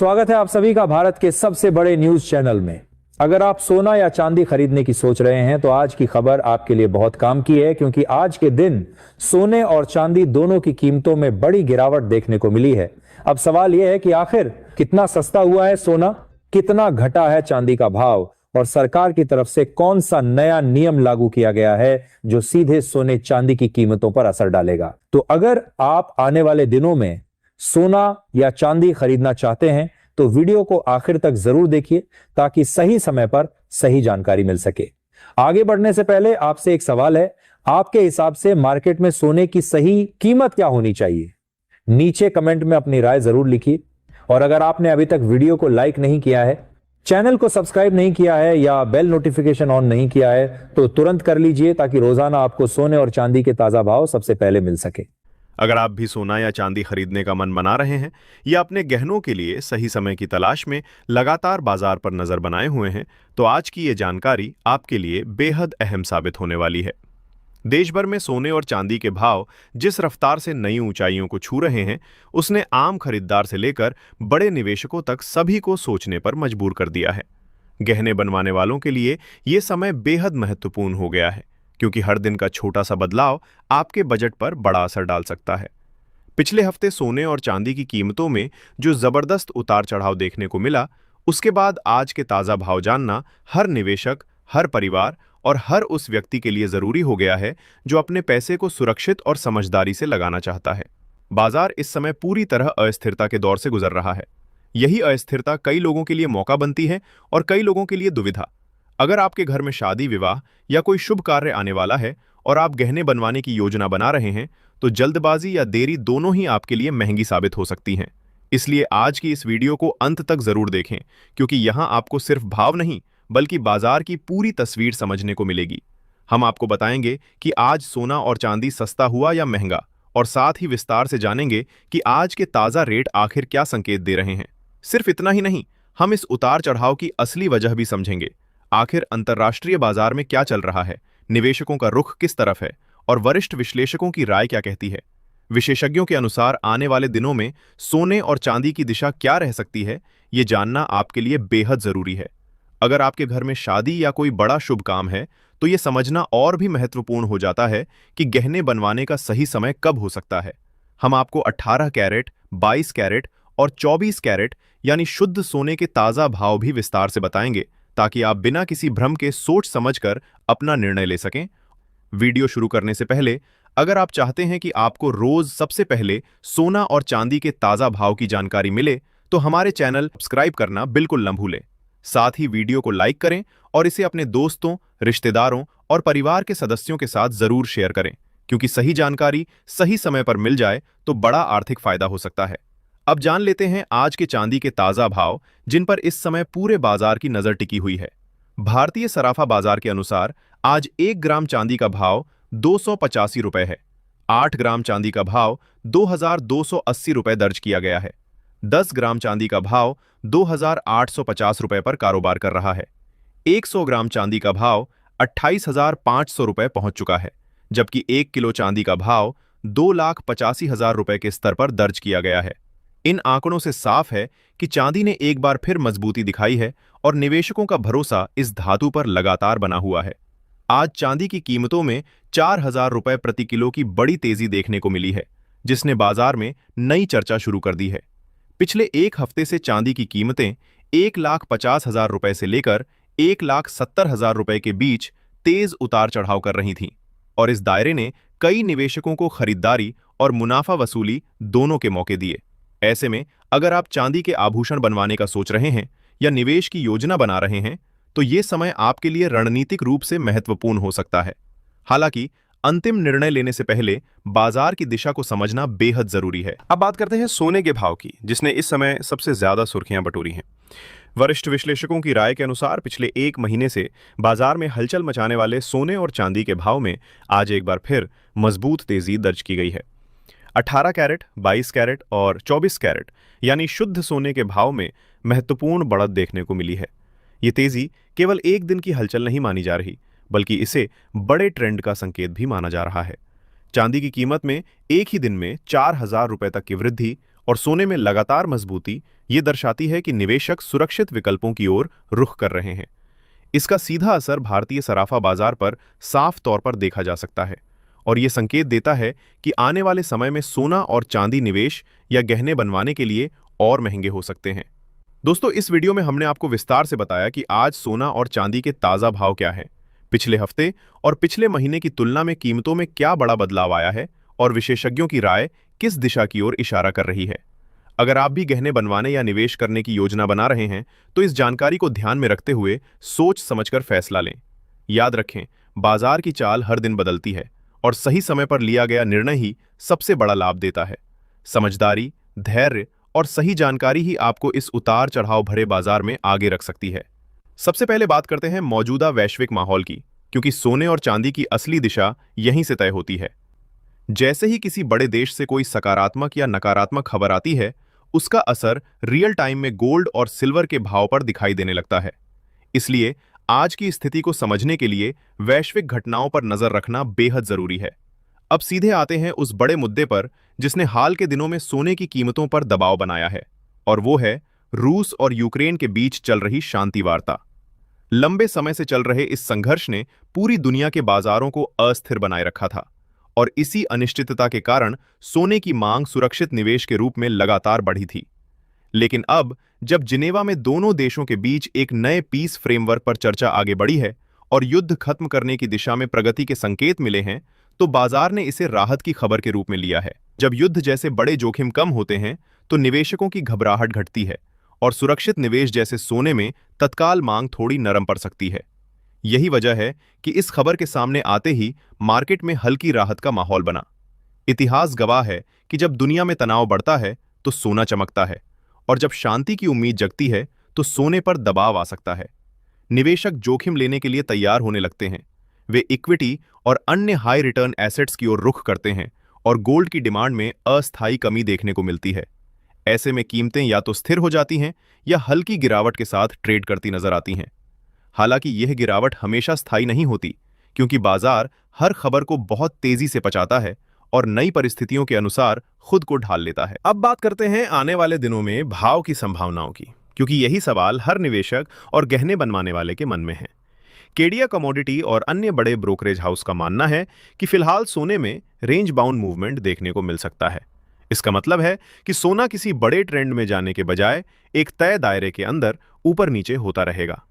स्वागत है आप सभी का भारत के सबसे बड़े न्यूज चैनल में। अगर आप सोना या चांदी खरीदने की सोच रहे हैं तो आज की खबर आपके लिए बहुत काम की है, क्योंकि आज के दिन सोने और चांदी दोनों की कीमतों में बड़ी गिरावट देखने को मिली है। अब सवाल यह है कि आखिर कितना सस्ता हुआ है सोना, कितना घटा है चांदी का भाव और सरकार की तरफ से कौन सा नया नियम लागू किया गया है जो सीधे सोने चांदी की कीमतों पर असर डालेगा। तो अगर आप आने वाले दिनों में सोना या चांदी खरीदना चाहते हैं तो वीडियो को आखिर तक जरूर देखिए ताकि सही समय पर सही जानकारी मिल सके। आगे बढ़ने से पहले आपसे एक सवाल है, आपके हिसाब से मार्केट में सोने की सही कीमत क्या होनी चाहिए? नीचे कमेंट में अपनी राय जरूर लिखिए। और अगर आपने अभी तक वीडियो को लाइक नहीं किया है, चैनल को सब्सक्राइब नहीं किया है या बेल नोटिफिकेशन ऑन नहीं किया है तो तुरंत कर लीजिए ताकि रोजाना आपको सोने और चांदी के ताजा भाव सबसे पहले मिल सके। अगर आप भी सोना या चांदी खरीदने का मन बना रहे हैं या अपने गहनों के लिए सही समय की तलाश में लगातार बाजार पर नजर बनाए हुए हैं, तो आज की ये जानकारी आपके लिए बेहद अहम साबित होने वाली है। देश भर में सोने और चांदी के भाव जिस रफ्तार से नई ऊंचाइयों को छू रहे हैं, उसने आम खरीदार से लेकर बड़े निवेशकों तक सभी को सोचने पर मजबूर कर दिया है। गहने बनवाने वालों के लिए ये समय बेहद महत्वपूर्ण हो गया है, क्योंकि हर दिन का छोटा सा बदलाव आपके बजट पर बड़ा असर डाल सकता है। पिछले हफ्ते सोने और चांदी की कीमतों में जो जबरदस्त उतार चढ़ाव देखने को मिला, उसके बाद आज के ताजा भाव जानना हर निवेशक, हर परिवार और हर उस व्यक्ति के लिए जरूरी हो गया है जो अपने पैसे को सुरक्षित और समझदारी से लगाना चाहता है। बाजार इस समय पूरी तरह अस्थिरता के दौर से गुजर रहा है। यही अस्थिरता कई लोगों के लिए मौका बनती है और कई लोगों के लिए दुविधा। अगर आपके घर में शादी, विवाह या कोई शुभ कार्य आने वाला है और आप गहने बनवाने की योजना बना रहे हैं, तो जल्दबाजी या देरी दोनों ही आपके लिए महंगी साबित हो सकती हैं। इसलिए आज की इस वीडियो को अंत तक जरूर देखें, क्योंकि यहां आपको सिर्फ भाव नहीं बल्कि बाजार की पूरी तस्वीर समझने को मिलेगी। हम आपको बताएंगे कि आज सोना और चांदी सस्ता हुआ या महंगा, और साथ ही विस्तार से जानेंगे कि आज के ताजा रेट आखिर क्या संकेत दे रहे हैं। सिर्फ इतना ही नहीं, हम इस उतार चढ़ाव की असली वजह भी समझेंगे। आखिर अंतर्राष्ट्रीय बाजार में क्या चल रहा है, निवेशकों का रुख किस तरफ है और वरिष्ठ विश्लेषकों की राय क्या कहती है। विशेषज्ञों के अनुसार आने वाले दिनों में सोने और चांदी की दिशा क्या रह सकती है, ये जानना आपके लिए बेहद जरूरी है। अगर आपके घर में शादी या कोई बड़ा शुभ काम है, तो ये समझना और भी महत्वपूर्ण हो जाता है कि गहने बनवाने का सही समय कब हो सकता है। हम आपको 18 कैरेट, 22 कैरेट और 24 कैरेट यानी शुद्ध सोने के ताजा भाव भी विस्तार से बताएंगे, ताकि आप बिना किसी भ्रम के सोच समझकर अपना निर्णय ले सकें। वीडियो शुरू करने से पहले अगर आप चाहते हैं कि आपको रोज सबसे पहले सोना और चांदी के ताजा भाव की जानकारी मिले, तो हमारे चैनल सब्सक्राइब करना बिल्कुल न भूलें। साथ ही वीडियो को लाइक करें और इसे अपने दोस्तों, रिश्तेदारों और परिवार के सदस्यों के साथ जरूर शेयर करें, क्योंकि सही जानकारी सही समय पर मिल जाए तो बड़ा आर्थिक फायदा हो सकता है। अब जान लेते हैं आज के चांदी के ताजा भाव, जिन पर इस समय पूरे बाजार की नजर टिकी हुई है। भारतीय सराफा बाजार के अनुसार आज 1 ग्राम चांदी का भाव 285 रुपए है। 8 ग्राम चांदी का भाव 2280 रुपए दर्ज किया गया है। 10 ग्राम चांदी का भाव 2850 रुपए पर कारोबार कर रहा है। 100 ग्राम चांदी का भाव 28,500 रुपए पहुंच चुका है, जबकि 1 किलो चांदी का भाव 2,85,000 रुपए के स्तर पर दर्ज किया गया है। इन आंकड़ों से साफ है कि चांदी ने एक बार फिर मजबूती दिखाई है और निवेशकों का भरोसा इस धातु पर लगातार बना हुआ है। आज चांदी की कीमतों में 4,000 रुपए प्रति किलो की बड़ी तेजी देखने को मिली है, जिसने बाजार में नई चर्चा शुरू कर दी है। पिछले एक हफ्ते से चांदी की कीमतें 1,50,000 रुपए से लेकर 1,70,000 रुपए के बीच तेज उतार चढ़ाव कर रही थीं, और इस दायरे ने कई निवेशकों को खरीदारी और मुनाफा वसूली दोनों के मौके दिए। ऐसे में अगर आप चांदी के आभूषण बनवाने का सोच रहे हैं या निवेश की योजना बना रहे हैं, तो ये समय आपके लिए रणनीतिक रूप से महत्वपूर्ण हो सकता है। हालांकि अंतिम निर्णय लेने से पहले बाजार की दिशा को समझना बेहद जरूरी है। अब बात करते हैं सोने के भाव की, जिसने इस समय सबसे ज्यादा सुर्खियां बटोरी हैं। वरिष्ठ विश्लेषकों की राय के अनुसार पिछले एक महीने से बाजार में हलचल मचाने वाले सोने और चांदी के भाव में आज एक बार फिर मजबूत तेजी दर्ज की गई है। 18 कैरेट, 22 कैरेट और 24 कैरेट यानी शुद्ध सोने के भाव में महत्वपूर्ण बढ़त देखने को मिली है। ये तेजी केवल एक दिन की हलचल नहीं मानी जा रही, बल्कि इसे बड़े ट्रेंड का संकेत भी माना जा रहा है। चांदी की कीमत में एक ही दिन में 4,000 रुपए तक की वृद्धि और सोने में लगातार मजबूती ये दर्शाती है कि निवेशक सुरक्षित विकल्पों की ओर रुख कर रहे हैं। इसका सीधा असर भारतीय सराफा बाजार पर साफ तौर पर देखा जा सकता है और ये संकेत देता है कि आने वाले समय में सोना और चांदी निवेश या गहने बनवाने के लिए और महंगे हो सकते हैं। दोस्तों, इस वीडियो में हमने आपको विस्तार से बताया कि आज सोना और चांदी के ताज़ा भाव क्या है, पिछले हफ्ते और पिछले महीने की तुलना में कीमतों में क्या बड़ा बदलाव आया है और विशेषज्ञों की राय किस दिशा की ओर इशारा कर रही है। अगर आप भी गहने बनवाने या निवेश करने की योजना बना रहे हैं तो इस जानकारी को ध्यान में रखते हुए सोच समझकर फैसला लें। याद रखें, बाजार की चाल हर दिन बदलती है और सही समय पर लिया गया निर्णय ही सबसे बड़ा लाभ देता है। समझदारी, धैर्य और सही जानकारी ही आपको इस उतार चढ़ाव भरे बाजार में आगे रख सकती है। सबसे पहले बात करते हैं मौजूदा वैश्विक माहौल की, क्योंकि सोने और चांदी की असली दिशा यहीं से तय होती है। जैसे ही किसी बड़े देश से कोई सकारात्मक या नकारात्मक खबर आती है, उसका असर रियल टाइम में गोल्ड और सिल्वर के भाव पर दिखाई देने लगता है। इसलिए आज की स्थिति को समझने के लिए वैश्विक घटनाओं पर नजर रखना बेहद जरूरी है। अब सीधे आते हैं उस बड़े मुद्दे पर जिसने हाल के दिनों में सोने की कीमतों पर दबाव बनाया है, और वो है रूस और यूक्रेन के बीच चल रही शांति वार्ता। लंबे समय से चल रहे इस संघर्ष ने पूरी दुनिया के बाजारों को अस्थिर बनाए रखा था और इसी अनिश्चितता के कारण सोने की मांग सुरक्षित निवेश के रूप में लगातार बढ़ी थी। लेकिन अब जब जिनेवा में दोनों देशों के बीच एक नए पीस फ्रेमवर्क पर चर्चा आगे बढ़ी है और युद्ध खत्म करने की दिशा में प्रगति के संकेत मिले हैं, तो बाजार ने इसे राहत की खबर के रूप में लिया है। जब युद्ध जैसे बड़े जोखिम कम होते हैं तो निवेशकों की घबराहट घटती है और सुरक्षित निवेश जैसे सोने में तत्काल मांग थोड़ी नरम पड़ सकती है। यही वजह है कि इस खबर के सामने आते ही मार्केट में हल्की राहत का माहौल बना। इतिहास गवाह है कि जब दुनिया में तनाव बढ़ता है तो सोना चमकता है, और जब शांति की उम्मीद जगती है तो सोने पर दबाव आ सकता है। निवेशक जोखिम लेने के लिए तैयार होने लगते हैं। वे इक्विटी और अन्य हाई रिटर्न एसेट्स की ओर रुख करते हैं और गोल्ड की डिमांड में अस्थायी कमी देखने को मिलती है। ऐसे में कीमतें या तो स्थिर हो जाती हैं या हल्की गिरावट के साथ ट्रेड करती नजर आती हैं। हालांकि यह गिरावट हमेशा स्थायी नहीं होती, क्योंकि बाजार हर खबर को बहुत तेजी से पचाता है और नई परिस्थितियों के अनुसार खुद को ढाल लेता है। अब बात करते हैं आने वाले दिनों में भाव की संभावनाओं की, क्योंकि यही सवाल हर निवेशक और गहने बनवाने वाले के मन में है। केडिया कमोडिटी और अन्य बड़े ब्रोकरेज हाउस का मानना है कि फिलहाल सोने में रेंज बाउंड मूवमेंट देखने को मिल सकता है। इसका मतलब है कि सोना किसी बड़े ट्रेंड में जाने के बजाय एक तय दायरे के अंदर ऊपर नीचे होता रहेगा।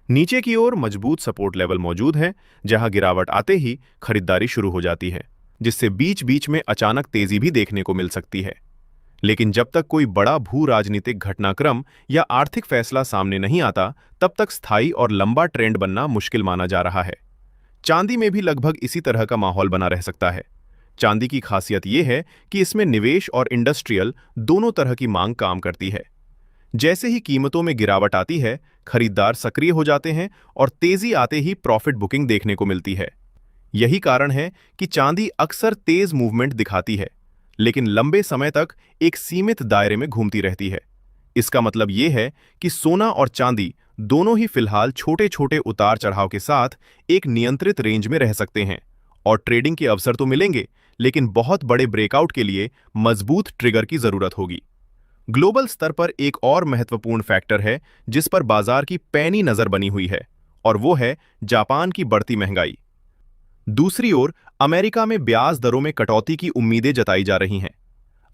नीचे की ओर मजबूत सपोर्ट लेवल मौजूद है, जहां गिरावट आते ही खरीदारी शुरू हो जाती है, जिससे बीच बीच में अचानक तेजी भी देखने को मिल सकती है। लेकिन जब तक कोई बड़ा भू राजनीतिक घटनाक्रम या आर्थिक फैसला सामने नहीं आता, तब तक स्थायी और लंबा ट्रेंड बनना मुश्किल माना जा रहा है। चांदी में भी लगभग इसी तरह का माहौल बना रह सकता है। चांदी की खासियत यह है कि इसमें निवेश और इंडस्ट्रियल दोनों तरह की मांग काम करती है। जैसे ही कीमतों में गिरावट आती है, खरीदार सक्रिय हो जाते हैं और तेजी आते ही प्रॉफिट बुकिंग देखने को मिलती है। यही कारण है कि चांदी अक्सर तेज मूवमेंट दिखाती है, लेकिन लंबे समय तक एक सीमित दायरे में घूमती रहती है। इसका मतलब यह है कि सोना और चांदी दोनों ही फिलहाल छोटे छोटे उतार चढ़ाव के साथ एक नियंत्रित रेंज में रह सकते हैं, और ट्रेडिंग के अवसर तो मिलेंगे, लेकिन बहुत बड़े ब्रेकआउट के लिए मजबूत ट्रिगर की जरूरत होगी। ग्लोबल स्तर पर एक और महत्वपूर्ण फैक्टर है जिस पर बाजार की पैनी नजर बनी हुई है, और वो है जापान की बढ़ती महंगाई। दूसरी ओर अमेरिका में ब्याज दरों में कटौती की उम्मीदें जताई जा रही हैं।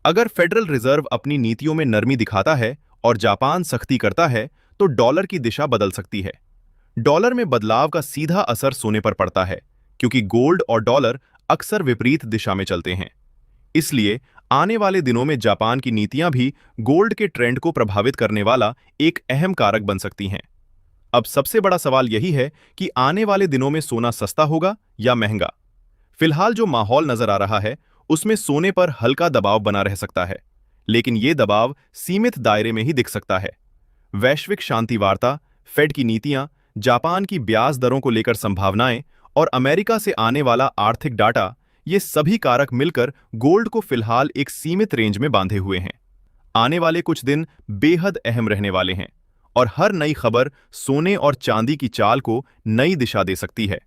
अगर फेडरल रिजर्व अपनी नीतियों में नरमी दिखाता है और जापान सख्ती करता है, तो डॉलर की दिशा बदल सकती है। डॉलर में बदलाव का सीधा असर सोने पर पड़ता है, क्योंकि गोल्ड और डॉलर अक्सर विपरीत दिशा में चलते हैं। इसलिए आने वाले दिनों में जापान की नीतियां भी गोल्ड के ट्रेंड को प्रभावित करने वाला एक अहम कारक बन सकती हैं। अब सबसे बड़ा सवाल यही है कि आने वाले दिनों में सोना सस्ता होगा या महंगा। फिलहाल जो माहौल नजर आ रहा है, उसमें सोने पर हल्का दबाव बना रह सकता है, लेकिन यह दबाव सीमित दायरे में ही दिख सकता है। वैश्विक शांति वार्ता, फेड की नीतियां, जापान की ब्याज दरों को लेकर संभावनाएं और अमेरिका से आने वाला आर्थिक डाटा, ये सभी कारक मिलकर गोल्ड को फिलहाल एक सीमित रेंज में बांधे हुए हैं। आने वाले कुछ दिन बेहद अहम रहने वाले हैं और हर नई खबर सोने और चांदी की चाल को नई दिशा दे सकती है।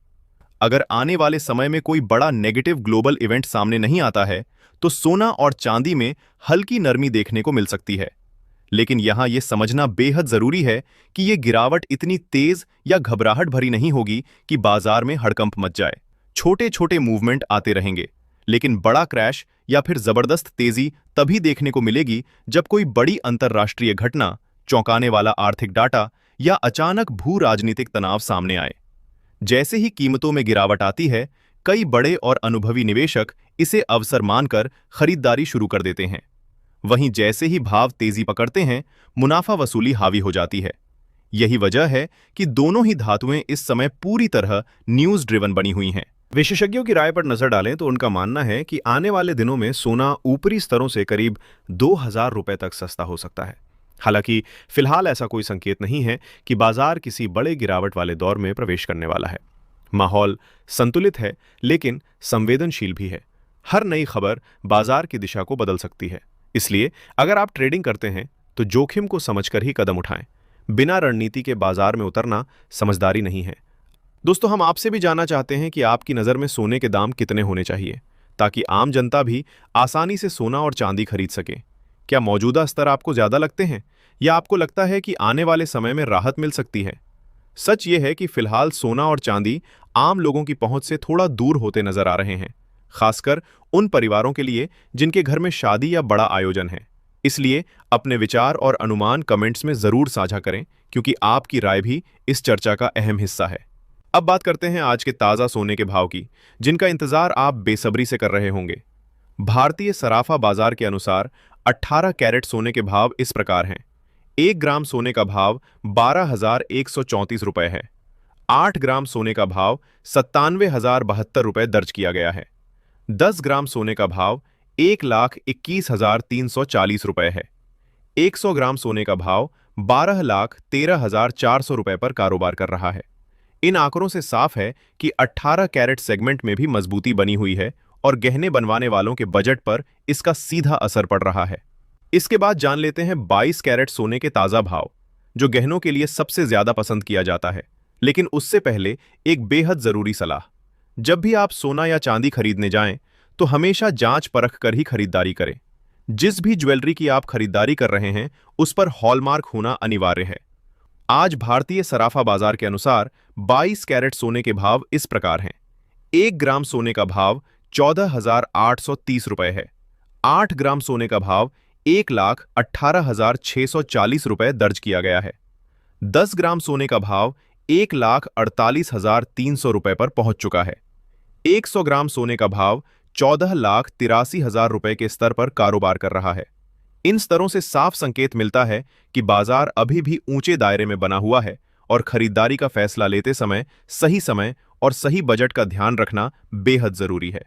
अगर आने वाले समय में कोई बड़ा नेगेटिव ग्लोबल इवेंट सामने नहीं आता है, तो सोना और चांदी में हल्की नरमी देखने को मिल सकती है। लेकिन यहां यह समझना बेहद जरूरी है कि यह गिरावट इतनी तेज या घबराहट भरी नहीं होगी कि बाजार में हड़कंप मच जाए। छोटे छोटे मूवमेंट आते रहेंगे, लेकिन बड़ा क्रैश या फिर जबरदस्त तेजी तभी देखने को मिलेगी जब कोई बड़ी अंतर्राष्ट्रीय घटना, चौंकाने वाला आर्थिक डाटा या अचानक भू राजनीतिक तनाव सामने आए। जैसे ही कीमतों में गिरावट आती है, कई बड़े और अनुभवी निवेशक इसे अवसर मानकर खरीदारी शुरू कर देते हैं। वहीं जैसे ही भाव तेजी पकड़ते हैं, मुनाफा वसूली हावी हो जाती है। यही वजह है कि दोनों ही धातुएं इस समय पूरी तरह न्यूज ड्रिवन बनी हुई हैं। विशेषज्ञों की राय पर नजर डालें तो उनका मानना है कि आने वाले दिनों में सोना ऊपरी स्तरों से करीब 2000 रुपए तक सस्ता हो सकता है। हालांकि फिलहाल ऐसा कोई संकेत नहीं है कि बाजार किसी बड़े गिरावट वाले दौर में प्रवेश करने वाला है। माहौल संतुलित है, लेकिन संवेदनशील भी है। हर नई खबर बाजार की दिशा को बदल सकती है। इसलिए अगर आप ट्रेडिंग करते हैं तो जोखिम को समझकर ही कदम उठाएं। बिना रणनीति के बाजार में उतरना समझदारी नहीं है। दोस्तों, हम आपसे भी जानना चाहते हैं कि आपकी नज़र में सोने के दाम कितने होने चाहिए ताकि आम जनता भी आसानी से सोना और चांदी खरीद सके। क्या मौजूदा स्तर आपको ज्यादा लगते हैं या आपको लगता है कि आने वाले समय में राहत मिल सकती है? सच ये है कि फिलहाल सोना और चांदी आम लोगों की पहुंच से थोड़ा दूर होते नजर आ रहे हैं, खासकर उन परिवारों के लिए जिनके घर में शादी या बड़ा आयोजन है। इसलिए अपने विचार और अनुमान कमेंट्स में जरूर साझा करें, क्योंकि आपकी राय भी इस चर्चा का अहम हिस्सा है। अब बात करते हैं आज के ताजा सोने के भाव की, जिनका इंतजार आप बेसब्री से कर रहे होंगे। भारतीय सराफा बाजार के अनुसार 18 कैरेट सोने के भाव इस प्रकार हैं। 1 ग्राम सोने का भाव 12,134 रुपए है। 8 ग्राम सोने का भाव 97,072 रुपए दर्ज किया गया है। 10 ग्राम सोने का भाव 1,21,340 रुपए है। 100 ग्राम सोने का भाव 12,13,400 रुपए पर कारोबार कर रहा है। इन आंकड़ों से साफ है कि 18 कैरेट सेगमेंट में भी मजबूती बनी हुई है और गहने बनवाने वालों के बजट पर इसका सीधा असर पड़ रहा है। इसके बाद जान लेते हैं 22 कैरेट सोने के ताजा भाव, जो गहनों के लिए सबसे ज्यादा पसंद किया जाता है। लेकिन उससे पहले एक बेहद जरूरी सलाह। जब भी आप सोना या चांदी खरीदने जाएं, तो हमेशा जांच परख कर ही खरीदारी करें। जिस भी ज्वेलरी की आप खरीदारी कर रहे हैं, उस पर हॉलमार्क होना अनिवार्य है। आज भारतीय सराफा बाजार के अनुसार 22 कैरेट सोने के भाव इस प्रकार हैं। 1 ग्राम सोने का भाव 14,830 रुपए है। 8 ग्राम सोने का भाव 1,18,640 रुपए दर्ज किया गया है। 10 ग्राम सोने का भाव 1,48,300 रुपए पर पहुंच चुका है। 100 ग्राम सोने का भाव 14,83,000 रुपए के स्तर पर कारोबार कर रहा है। इन स्तरों से साफ संकेत मिलता है कि बाजार अभी भी ऊंचे दायरे में बना हुआ है और खरीदारी का फैसला लेते समय सही और सही बजट का ध्यान रखना बेहद जरूरी है।